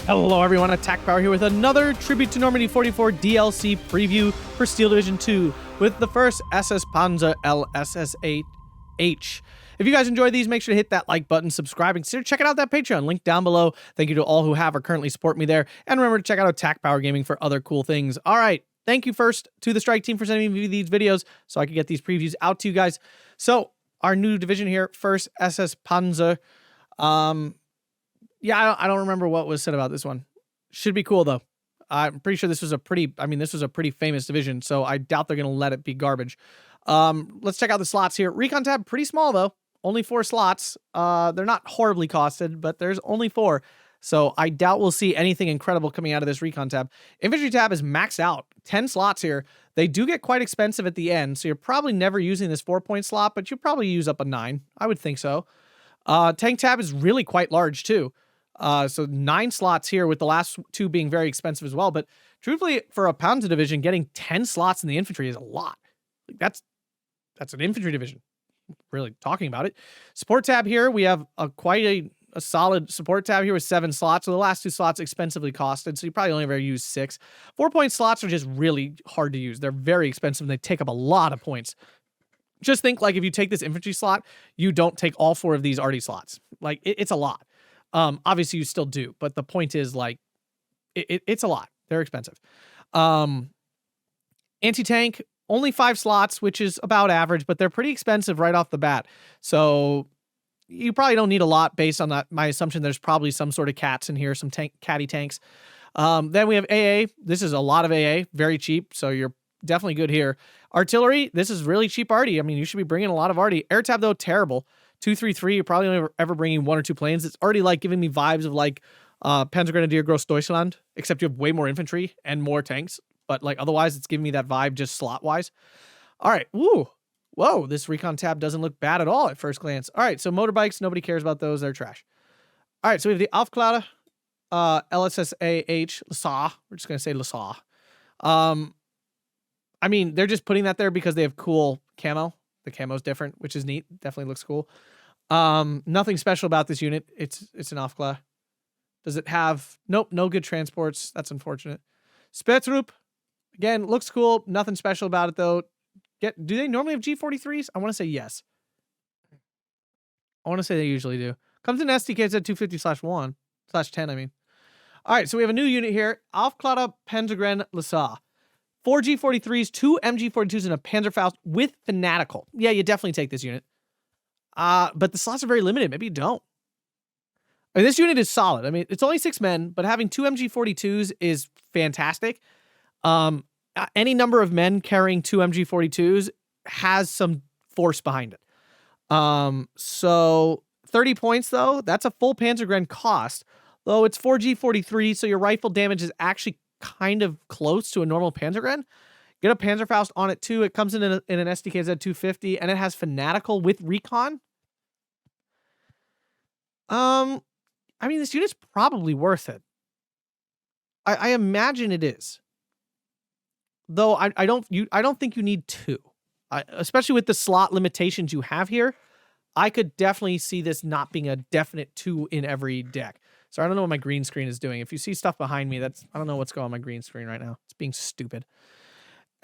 Hello everyone, Atkpwr here with another Tribute to Normandy 44 DLC preview for Steel Division 2 with the first SS Panzer LSS8H. If you guys enjoy these, make sure to hit that like button, subscribe, and consider checking out that Patreon, link down below. Thank you to all who have or currently support me there, and remember to check out Atkpwr Gaming for other cool things. Alright, thank you first to the Strike Team for sending me these videos so I could get these previews out to you guys. So, our new division here, first SS Panzer. Yeah, I don't remember what was said about this one. Should be cool, though. I'm pretty sure this was a pretty famous division, so I doubt they're going to let it be garbage. Let's check out the slots here. Recon tab, pretty small, though. Only 4 slots. They're not horribly costed, but there's only 4. So I doubt we'll see anything incredible coming out of this recon tab. Infantry tab is maxed out. 10 slots here. They do get quite expensive at the end, so you're probably never using this 4-point slot, but you'll probably use up a 9. I would think so. Tank tab is really quite large, too. So 9 slots here, with the last 2 being very expensive as well. But truthfully, for a Panzer division, getting 10 slots in the infantry is a lot. That's an infantry division. Really talking about it. Support tab here, we have quite a solid support tab here with 7 slots. So the last 2 slots expensively costed, so you probably only ever use 6. 4-point slots are just really hard to use. They're very expensive and they take up a lot of points. Just think, like, if you take this infantry slot, you don't take all 4 of these arty slots. Like, it's a lot. Obviously you still do, but the point is, like, it's a lot. They're expensive. Anti-tank, only 5 slots, which is about average, but they're pretty expensive right off the bat. So you probably don't need a lot based on that. My assumption, there's probably some sort of cats in here, some catty tanks. Then we have AA. This is a lot of AA, very cheap. So you're definitely good here. Artillery, this is really cheap arty. I mean, you should be bringing a lot of arty. Air tab, though, terrible. 233, you're probably only ever bringing 1 or 2 planes. It's already, like, giving me vibes of, like, Panzergrenadier Großdeutschland, except you have way more infantry and more tanks. But, like, otherwise, it's giving me that vibe just slot-wise. All right, woo. Whoa, this recon tab doesn't look bad at all at first glance. All right, so motorbikes, nobody cares about those. They're trash. All right, so we have the Atkpwr LSS8H, LSA. We're just going to say LSA. I mean, they're just putting that there because they have cool camo. The camo's different, which is neat. Definitely looks cool. Nothing special about this unit. It's an Atkpwr. Does it have... Nope, no good transports. That's unfortunate. Spetsrup, again, looks cool. Nothing special about it, though. Do they normally have G43s? I want to say yes. I want to say they usually do. Comes in SDKZ 250/1/10, I mean. All right, so we have a new unit here. Atkpwr Panzergren LSA. 4 G43s, 2 MG42s, and a Panzerfaust with Fanatical. Yeah, you definitely take this unit. But the slots are very limited. Maybe you don't. I mean, this unit is solid. I mean, it's only 6 men, but having 2 MG42s is fantastic. Any number of men carrying 2 MG42s has some force behind it. So 30 points, though. That's a full Panzergren cost. Though it's 4 G43, so your rifle damage is actually kind of close to a normal Panzergren. Get a Panzerfaust on it too. It comes in an SDKZ 250, and it has Fanatical with Recon. I mean, this unit's probably worth it. I imagine it is. Though I don't think you need 2. Especially with the slot limitations you have here, I could definitely see this not being a definite 2 in every deck. So I don't know what my green screen is doing. If you see stuff behind me, I don't know what's going on my green screen right now. It's being stupid.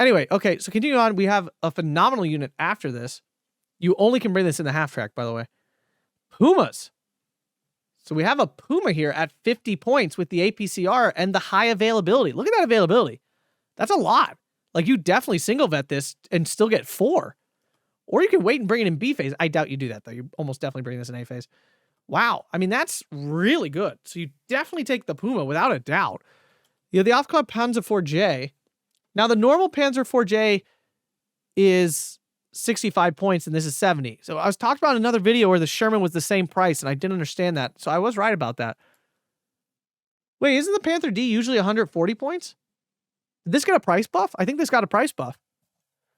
Anyway, okay, so continuing on, we have a phenomenal unit after this. You only can bring this in the half track, by the way. Pumas. So we have a Puma here at 50 points with the APCR and the high availability. Look at that availability. That's a lot. Like, you definitely single vet this and still get 4. Or you can wait and bring it in B phase. I doubt you do that, though. You almost definitely bring this in A phase. Wow. I mean, that's really good. So you definitely take the Puma without a doubt. You have the Atkpwr Panzer 4J. Now, the normal Panzer 4J is 65 points, and this is 70. So I was talking about another video where the Sherman was the same price, and I didn't understand that. So I was right about that. Wait, isn't the Panther D usually 140 points? Did this get a price buff? I think this got a price buff.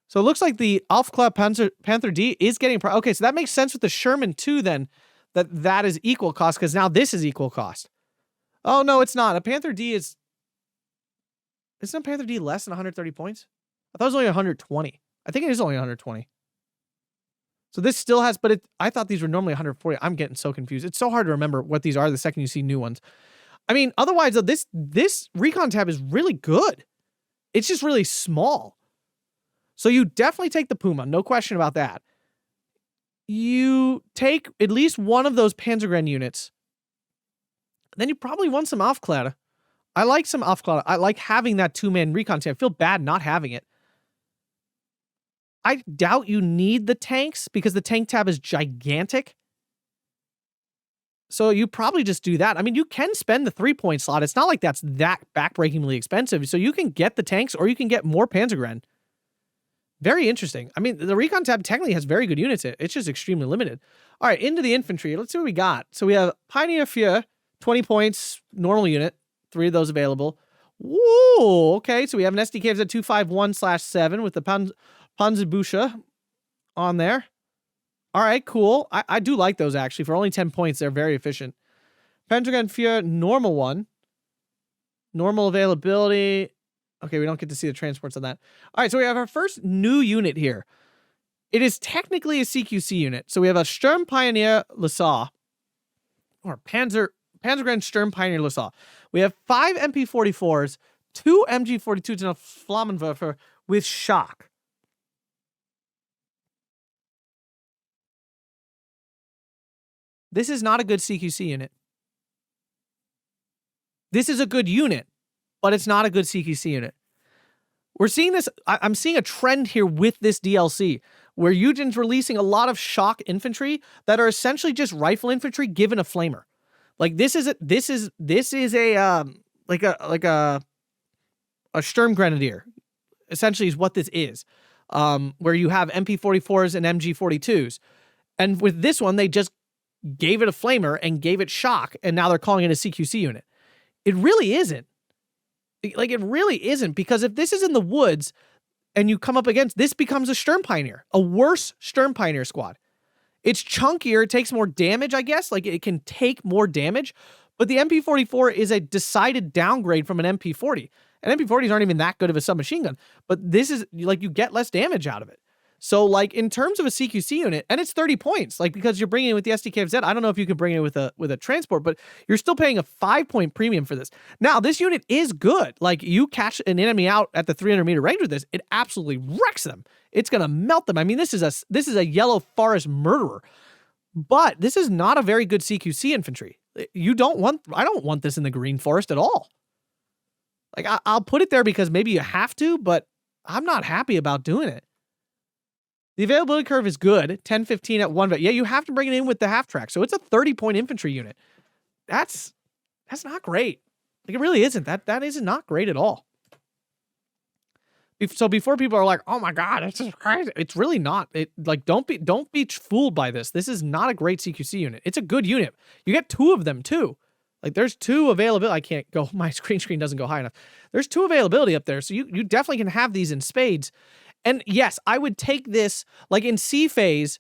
So it looks like the Atkpwr Panther D is getting... Okay, so that makes sense with the Sherman, too, then. That is equal cost, because now this is equal cost. Oh, no, it's not. A Panther D is... Isn't a Panther D less than 130 points? I thought it was only 120. I think it is only 120. So this still has... But I thought these were normally 140. I'm getting so confused. It's so hard to remember what these are the second you see new ones. I mean, otherwise, though, this recon tab is really good. It's just really small. So you definitely take the Puma, no question about that. You take at least one of those Panzergren units. Then you probably want some Atkpwr. I like some Atkpwr. I like having that 2-man recon tab. I feel bad not having it. I doubt you need the tanks because the tank tab is gigantic. So you probably just do that. I mean, you can spend the 3-point slot. It's not like that's that backbreakingly expensive. So you can get the tanks or you can get more Panzergren. Very interesting. I mean, the recon tab technically has very good units. It's just extremely limited. All right, into the infantry. Let's see what we got. So we have Pioneer Fjord, 20 points, normal unit. 3 of those available. Whoa, okay. So we have an SDKFZ 251/7 with the Panzerbücher on there. All right, cool. I do like those, actually. For only 10 points, they're very efficient. Panzergren Fjord, normal one. Normal availability. Okay, we don't get to see the transports on that. All right, so we have our first new unit here. It is technically a CQC unit. So we have a Sturm Pioneer Lassaw, or Panzergren Sturm Pioneer Lassaw. We have 5 MP44s, 2 MG42s, and a Flammenwerfer with shock. This is not a good CQC unit. This is a good unit, but it's not a good CQC unit. We're seeing this. I'm seeing a trend here with this DLC where Eugen's releasing a lot of shock infantry that are essentially just rifle infantry given a flamer. Like this is a Sturm Grenadier. Essentially is what this is. Where you have MP44s and MG42s. And with this one, they just gave it a flamer and gave it shock, and now they're calling it a CQC unit. It really isn't. Like, it really isn't, because if this is in the woods and you come up against, this becomes a Sturm Pioneer, a worse Sturm Pioneer squad. It's chunkier, it takes more damage, I guess. Like, it can take more damage, but the MP44 is a decided downgrade from an MP40. And MP40s aren't even that good of a submachine gun, but this is, like, you get less damage out of it. So, like, in terms of a CQC unit, and it's 30 points, like, because you're bringing it with the SDKFZ. I don't know if you can bring it with a transport, but you're still paying a 5-point premium for this. Now, this unit is good. Like, you catch an enemy out at the 300-meter range with this, it absolutely wrecks them. It's gonna melt them. I mean, this is a yellow forest murderer. But this is not a very good CQC infantry. I don't want this in the green forest at all. Like, I'll put it there because maybe you have to, but I'm not happy about doing it. The availability curve is good, 10-15 at 1. But yeah, you have to bring it in with the half track. So it's a 30-point infantry unit. That's not great. Like, it really isn't. That is not great at all. So before people are like, "Oh my God, it's just crazy," it's really not. Don't be fooled by this. This is not a great CQC unit. It's a good unit. You get 2 of them too. Like, there's 2 available. I can't go. My screen doesn't go high enough. There's 2 availability up there, so you definitely can have these in spades. And yes, I would take this, like, in C phase,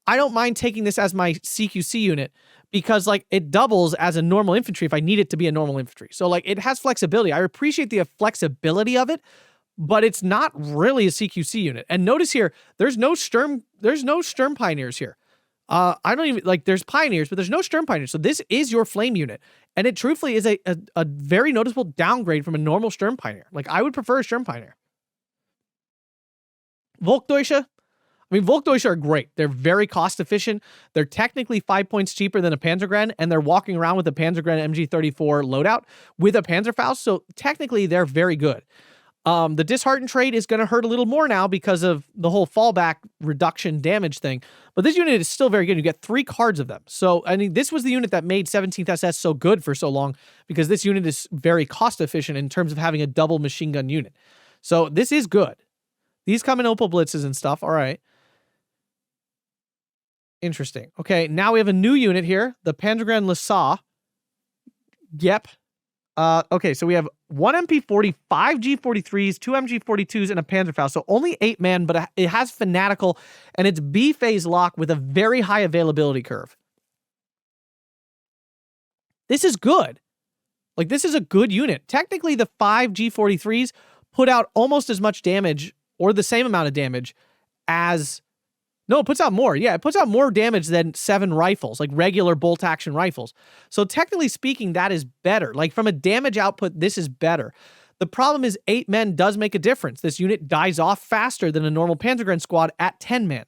I don't mind taking this as my CQC unit because, like, it doubles as a normal infantry if I need it to be a normal infantry. So, like, it has flexibility. I appreciate the flexibility of it, but it's not really a CQC unit. And notice here, there's no Sturm Pioneers here. I don't even, like, there's Pioneers, but there's no Sturm Pioneers. So this is your flame unit. And it truthfully is a very noticeable downgrade from a normal Sturm Pioneer. Like, I would prefer a Sturm Pioneer. Volkdeutsche. I mean, Volkdeutsche are great. They're very cost efficient. They're technically 5 points cheaper than a Panzergren, and they're walking around with a Panzergren MG34 loadout with a Panzerfaust. So technically, they're very good. The disheartened trait is going to hurt a little more now because of the whole fallback reduction damage thing. But this unit is still very good. You get 3 cards of them. So, I mean, this was the unit that made 17th SS so good for so long because this unit is very cost efficient in terms of having a double machine gun unit. So this is good. These come in Opel Blitzes and stuff. All right. Interesting. Okay, now we have a new unit here. The Panzergren Lassaw. Yep. Okay, so we have 1 MP40, 5 G43s, 2 MG42s, and a Panzerfaust. So only 8 men, but it has Fanatical, and it's B-phase lock with a very high availability curve. This is good. Like, this is a good unit. Technically, the 5 G43s put out almost as much damage or the same amount of damage as No, it puts out more. Yeah, it puts out more damage than 7 rifles, like regular bolt action rifles. So technically speaking, that is better. Like from a damage output, this is better. The problem is 8 men does make a difference. This unit dies off faster than a normal Panzergren squad at 10 men.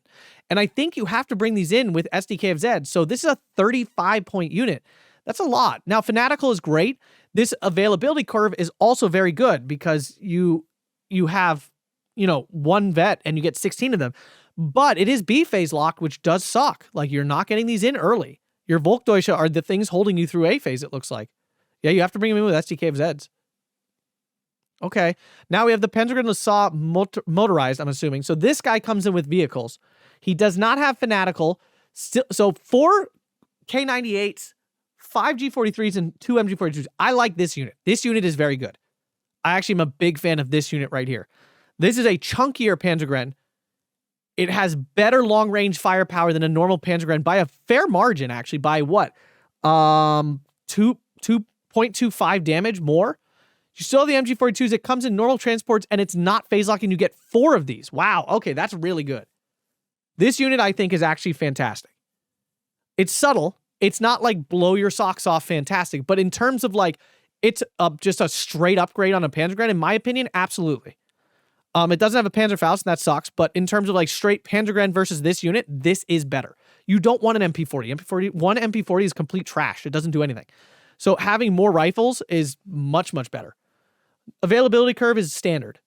And I think you have to bring these in with SDK of Z. So this is a 35-point unit. That's a lot. Now, Fanatical is great. This availability curve is also very good because you have, one vet and you get 16 of them. But it is B-phase lock, which does suck. Like, you're not getting these in early. Your Volkdeutsche are the things holding you through A-phase, it looks like. Yeah, you have to bring them in with SDK of Zs. Okay. Now we have the Panzergren Lassault motorized, I'm assuming. So this guy comes in with vehicles. He does not have Fanatical. So 4 K98s, 5 G43s, and 2 MG42s. I like this unit. This unit is very good. I actually am a big fan of this unit right here. This is a chunkier Panzergren. It has better long-range firepower than a normal Panzergren by a fair margin, actually. By what? 2.25 damage more. You still have the MG42s. It comes in normal transports, and it's not phase locking. You get 4 of these. Wow. Okay, that's really good. This unit, I think, is actually fantastic. It's subtle. It's not like blow your socks off fantastic, but in terms of like, it's just a straight upgrade on a Panzergren, in my opinion, absolutely. It doesn't have a Panzerfaust, and that sucks, but in terms of like straight Panzergren versus this unit, this is better. You don't want an MP40. One MP40 is complete trash. It doesn't do anything. So having more rifles is much, much better. Availability curve is standard.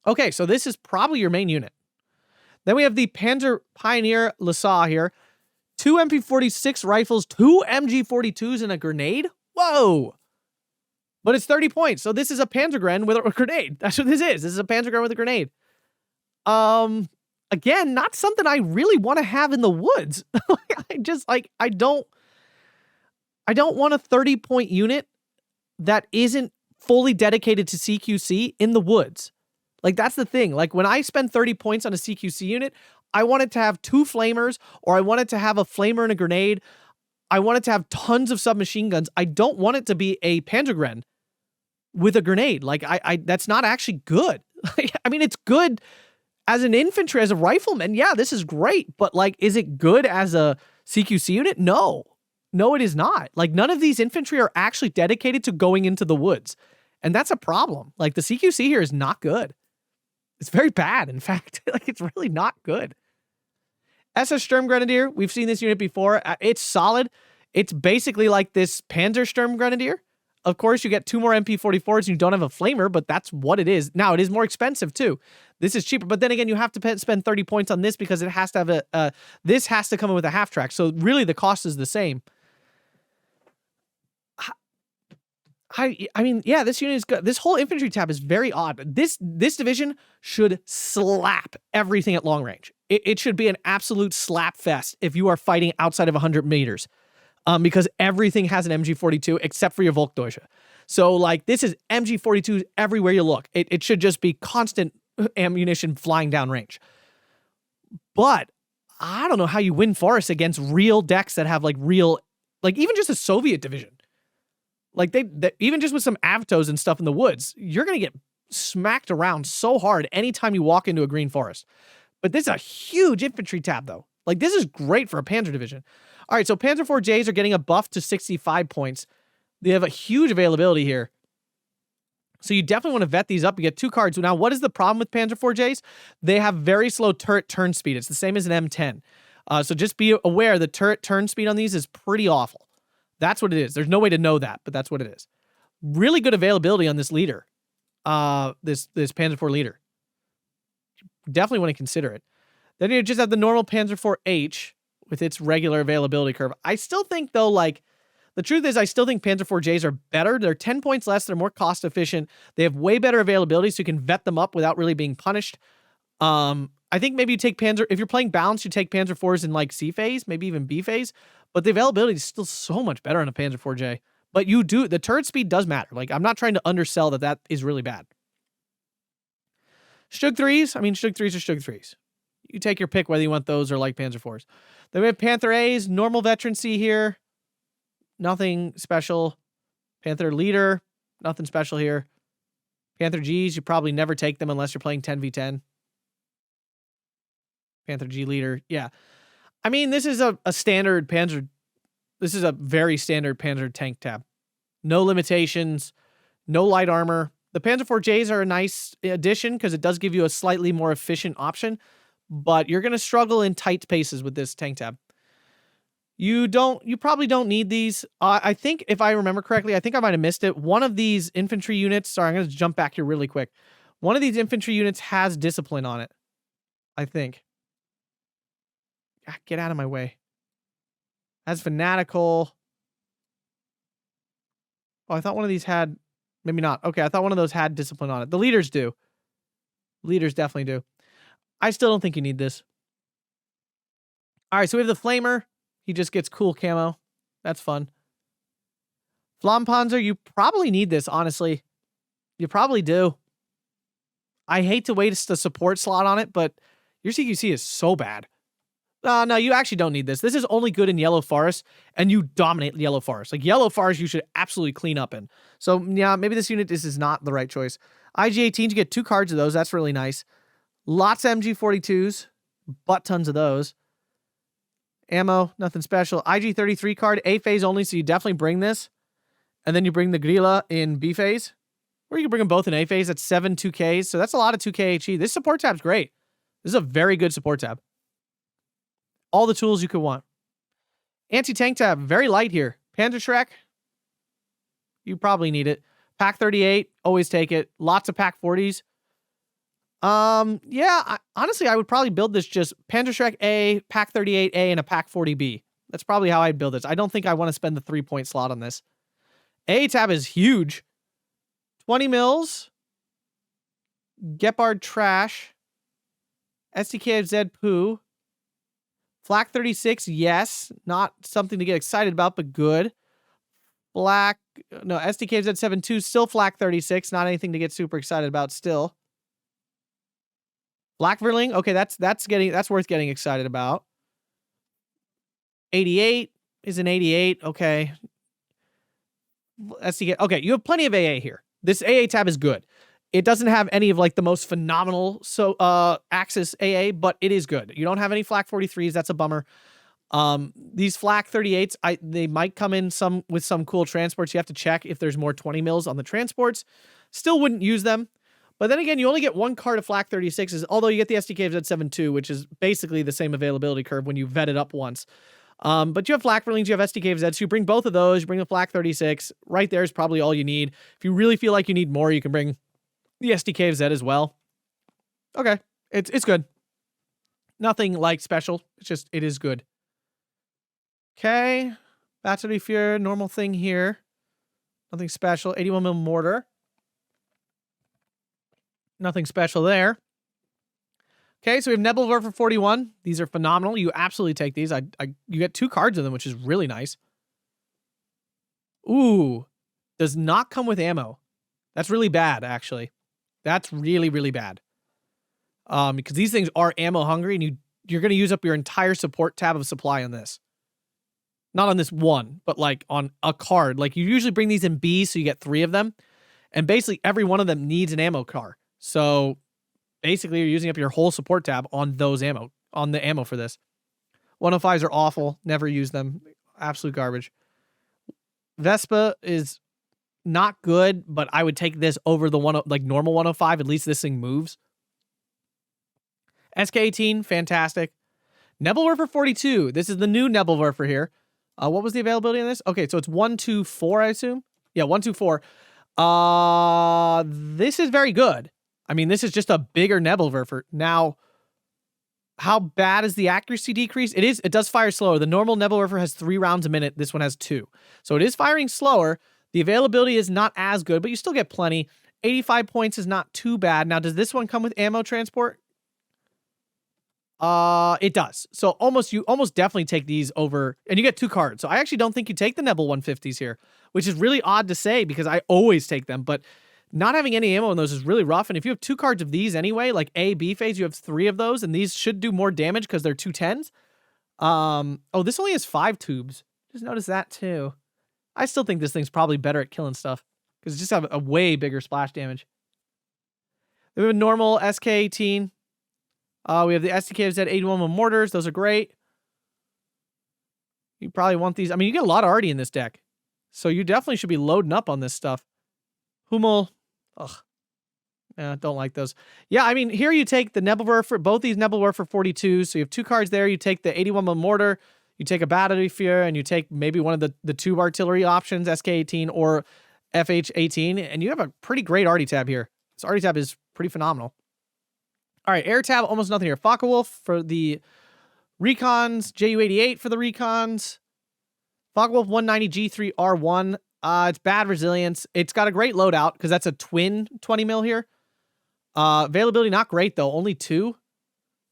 Okay, so this is probably your main unit. Then we have the Panzer Pioneer Lassault here. 2 MP46 rifles, 2 MG42s, and a grenade? Whoa! But it's 30 points, so this is a Panzergren with a grenade. That's what this is. This is a Panzergren with a grenade. Again, not something I really want to have in the woods. I don't want a 30-point unit that isn't fully dedicated to CQC in the woods. Like, that's the thing. Like, when I spend 30 points on a CQC unit, I want it to have 2 flamers, or I want it to have a flamer and a grenade. I want it to have tons of submachine guns. I don't want it to be a Panzergren with a grenade. Like, that's not actually good. I mean, it's good as an infantry, as a rifleman. Yeah, this is great. But, like, is it good as a CQC unit? No. No, it is not. Like, none of these infantry are actually dedicated to going into the woods. And that's a problem. Like, the CQC here is not good. It's very bad, in fact. Like, it's really not good. SS Sturmgrenadier, we've seen this unit before. It's solid. It's basically like this Panzer Sturmgrenadier. Of course, you get 2 more MP44s and you don't have a flamer, but that's what it is. Now, it is more expensive, too. This is cheaper, but then again, you have to spend 30 points on this because it has to have this has to come in with a half track. So really, the cost is the same. I mean, yeah, this unit is good. This whole infantry tab is very odd. This division should slap everything at long range. It should be an absolute slap fest if you are fighting outside of 100 meters. Because everything has an MG42 except for your Volkdeutsche. So, like, this is MG42s everywhere you look. It should just be constant ammunition flying down range. But I don't know how you win forests against real decks that have, like, real, like, even just a Soviet division. Like, they even just with some Avtos and stuff in the woods, you're going to get smacked around so hard anytime you walk into a green forest. But this is a huge infantry tab, though. Like, this is great for a Panzer division. All right, so Panzer IV Js are getting a buff to 65 points. They have a huge availability here. So you definitely want to vet these up. You get 2 cards. Now, what is the problem with Panzer IV Js? They have very slow turret turn speed. It's the same as an M10. So just be aware the turret turn speed on these is pretty awful. That's what it is. There's no way to know that, but that's what it is. Really good availability on this leader. This Panzer IV leader. Definitely want to consider it. Then you just have the normal Panzer IV H with its regular availability curve. I still think, though, like, the truth is I still think Panzer IV Js are better. They're 10 points less. They're more cost efficient. They have way better availability, so you can vet them up without really being punished. I think maybe you take Panzer, if you're playing balance, you take Panzer IVs in, like, C phase, maybe even B phase. But the availability is still so much better on a Panzer IV J. But the turret speed does matter. Like, I'm not trying to undersell that is really bad. Stug 3s, I mean, Stug 3s are Stug 3s. You take your pick whether you want those or like Panzer IVs. Then we have Panther A's, normal veterancy here. Nothing special. Panther Leader, nothing special here. Panther G's, you probably never take them unless you're playing 10v10. Panther G leader. Yeah. I mean, this is a standard Panzer. This is a very standard Panzer tank tab. No limitations, no light armor. The Panzer IV-Js are a nice addition because it does give you a slightly more efficient option, but you're going to struggle in tight spaces with this tank tab. You probably don't need these. I think if I remember correctly, I think I might have missed it. One of these infantry units, sorry, I'm going to jump back here really quick. One of these infantry units has discipline on it, I think. Get out of my way. Has fanatical. Oh, I thought one of these had, maybe not. Okay, I thought one of those had discipline on it. The leaders do. Leaders definitely do. I still don't think you need this. All right, so we have the Flamer. He just gets cool camo. That's fun. Flampanzer, you probably need this, honestly. You probably do. I hate to waste the support slot on it, but your CQC is so bad. No, you actually don't need this. This is only good in Yellow Forest, and you dominate Yellow Forest. Like, Yellow Forest, you should absolutely clean up in. So, yeah, maybe this is not the right choice. IG-18, you get 2 cards of those. That's really nice. Lots of MG-42s. Butt tons of those. Ammo, nothing special. IG-33 card, A phase only, so you definitely bring this. And then you bring the Grilla in B phase. Or you can bring them both in A phase. That's 7 2Ks, so that's a lot of 2K HE. This support tab's great. This is a very good support tab. All the tools you could want. Anti-tank tab, very light here. Panzer Shrek, you probably need it. Pack 38, always take it. Lots of Pack 40s. Yeah, honestly, I would probably build this just Panzer Shrek A, Pack 38A, and a Pack 40B. That's probably how I'd build this. I don't think I want to spend the 3-point slot on this. A tab is huge. 20 mils. Gepard Trash. SDKFZ Poo. Flak 36, yes. Not something to get excited about, but good. SDKFZ 72, still Flak 36. Not anything to get super excited about still. Black Verling, okay, that's worth getting excited about. 88 is an 88, okay. SDK, okay, you have plenty of AA here. This AA tab is good. It doesn't have any of like the most phenomenal Axis AA, but it is good. You don't have any Flak 43s. That's a bummer. These Flak 38s, they might come in with some cool transports. You have to check if there's more 20 mils on the transports. Still wouldn't use them. But then again, you only get 1 card of Flak 36s, although you get the SDKFZ-72, which is basically the same availability curve when you vet it up once. But you have Flak Verlings, you have SDKFZ, so you bring both of those, you bring the Flak 36. Right there is probably all you need. If you really feel like you need more, you can bring the SDKFZ as well. Okay, it's good. Nothing like special. It's just, it is good. Okay, Battery Fear, normal thing here. Nothing special. 81mm mortar. Nothing special there. Okay, so we have Nebelwerfer 41. These are phenomenal. You absolutely take these. You get 2 cards of them, which is really nice. Ooh, does not come with ammo. That's really bad, actually. That's really, really bad. Because these things are ammo hungry, and you're going to use up your entire support tab of supply on this. Not on this one, but like on a card. Like, you usually bring these in B, so you get 3 of them. And basically, every one of them needs an ammo car. So basically, you're using up your whole support tab on those ammo, on the ammo for this. 105s are awful. Never use them. Absolute garbage. Vespa is not good, but I would take this over the normal 105. At least this thing moves. SK-18, fantastic. Nebelwerfer 42. This is the new Nebelwerfer here. What was the availability on this? Okay, so it's 124, I assume. Yeah, 124. This is very good. I mean, this is just a bigger Nebelwerfer. Now, how bad is the accuracy decrease? It does fire slower. The normal Nebelwerfer has 3 rounds a minute. This one has 2. So it is firing slower. The availability is not as good, but you still get plenty. 85 points is not too bad. Now, does this one come with ammo transport? It does. So you almost definitely take these over, and you get 2 cards. So I actually don't think you take the Nebel 150s here, which is really odd to say because I always take them, but not having any ammo in those is really rough. And if you have 2 cards of these anyway, like A, B phase, you have 3 of those, and these should do more damage because they're 210s. Oh, this only has 5 tubes. Just notice that too. I still think this thing's probably better at killing stuff because it just have a way bigger splash damage. We have a normal SK-18. We have the SDKZ 81 mortars. Those are great. You probably want these. I mean, you get a lot already in this deck. So you definitely should be loading up on this stuff. Hummel. Ugh. Don't like those. Yeah, I mean, here you take the Nebelwerfer for both these Nebelwerfer for 42. So you have 2 cards there. You take the 81 mortar. You take a battery fear, and you take maybe one of the tube artillery options, SK-18 or FH-18, and you have a pretty great arty tab here. This arty tab is pretty phenomenal. All right, air tab, almost nothing here. Focke-Wulf for the recons, JU-88 for the recons. Focke-Wulf 190 G3R1. It's bad resilience. It's got a great loadout because that's a twin 20 mil here. Availability not great though, only 2.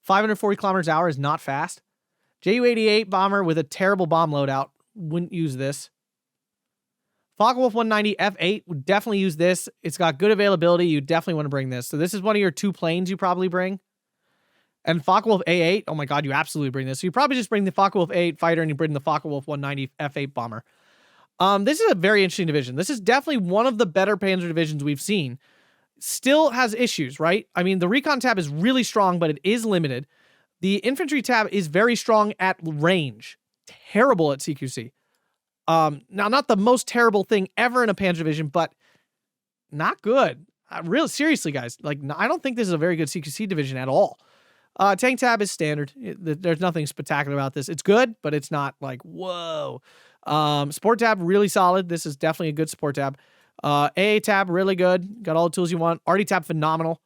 540 kilometers an hour is not fast. JU-88 bomber with a terrible bomb loadout. Wouldn't use this. Focke-Wulf 190 F8 would definitely use this. It's got good availability. You definitely want to bring this. So this is one of your 2 planes you probably bring. And Focke-Wulf A8. Oh my god, you absolutely bring this. So you probably just bring the Focke-Wulf A8 fighter and you bring the Focke-Wulf 190 F8 bomber. This is a very interesting division. This is definitely one of the better Panzer divisions we've seen. Still has issues, right? I mean, the recon tab is really strong, but it is limited. The infantry tab is very strong at range. Terrible at CQC. Now, not the most terrible thing ever in a Panzer division, but not good. Really, seriously, guys. Like, I don't think this is a very good CQC division at all. Tank tab is standard. There's nothing spectacular about this. It's good, but it's not like, whoa. Sport tab, really solid. This is definitely a good support tab. AA tab, really good. Got all the tools you want. Arty tab, phenomenal.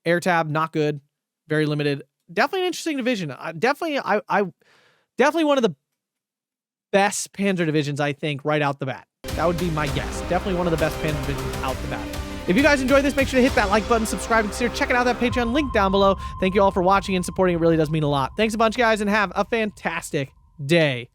Air tab, not good. Very limited. Definitely an interesting division. Definitely one of the best Panzer divisions, I think, right out the bat. That would be my guess. Definitely one of the best Panzer divisions out the bat. If you guys enjoyed this, make sure to hit that like button, subscribe, and consider checking out that Patreon link down below. Thank you all for watching and supporting. It really does mean a lot. Thanks a bunch, guys, and have a fantastic day.